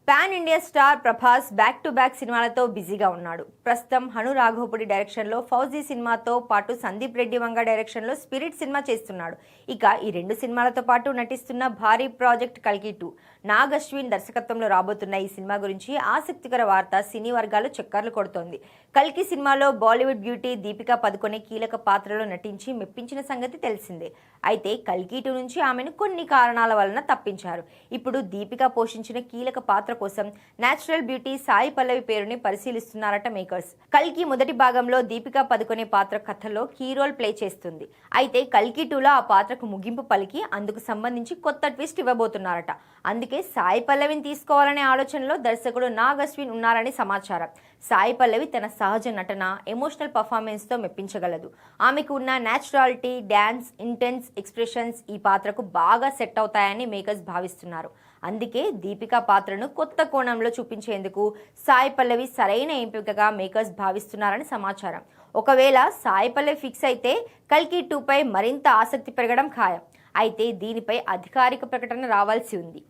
Pan India star Prabhas back to back సినిమాలతో బిజీగా ఉన్నాడు. ప్రస్తుతం హను రాఘవపుడి డైరెక్షన్లో ఫౌజీ సినిమాతో పాటు సందీప్ రెడ్డి వంగ డైరెక్షన్లో స్పిరిట్ సినిమా చేస్తున్నాడు. ఇక ఈ రెండు సినిమాలతో పాటు నటిస్తున్న భారీ ప్రాజెక్ట్ కల్కి 2 నాగ్ అశ్విన్ దర్శకత్వంలో రాబోతున్న ఈ సినిమా గురించి ఆసక్తికర వార్త సినీ వర్గాలు చక్కర్లు కొడుతోంది. కల్కి సినిమాలో బాలీవుడ్ బ్యూటీ దీపికా పదుకొనే కీలక పాత్రలో నటించి మెప్పించిన సంగతి తెలిసిందే. అయితే కల్కి 2 నుంచి ఆమెను కొన్ని కారణాల వలన తప్పించారు. ఇప్పుడు దీపిక పోషించిన కీలక పాత్ర కోసం నేచురల్ బ్యూటీ సాయి పల్లవి పేరుని పరిశీలిస్తున్నారట మేకర్స్. కల్కి మొదటి భాగంలో దీపికా పదుకొనే పాత్ర కథలో కీ రోల్ ప్లే చేస్తుంది. అయితే కల్కి 2లో ఆ పాత్రకు ముగింపు పలికి అందుకు సంబంధించి కొత్త ట్విస్ట్ ఇవ్వబోతున్నారట. అందుకే సాయి పల్లవిని తీసుకోవాలనే ఆలోచనలో దర్శకుడు నాగ్ అశ్విన్ ఉన్నారని సమాచారం. సాయి పల్లవి తన సహజ నటన, ఎమోషనల్ పర్ఫార్మెన్స్తో మెప్పించగలదు. ఆమెకు ఉన్న న్యాచురాలిటీ, డ్యాన్స్, ఇంటెన్స్ ఎక్స్ప్రెషన్స్ ఈ పాత్రకు బాగా సెట్ అవుతాయని మేకర్స్ భావిస్తున్నారు. అందుకే దీపికా పాత్రను కొత్త కోణంలో చూపించేందుకు సాయి పల్లవి సరైన ఎంపికగా మేకర్స్ భావిస్తున్నారని సమాచారం. ఒకవేళ సాయి పల్లవి ఫిక్స్ అయితే కల్కి 2పై మరింత ఆసక్తి పెరగడం ఖాయం. అయితే దీనిపై అధికారిక ప్రకటన రావాల్సి ఉంది.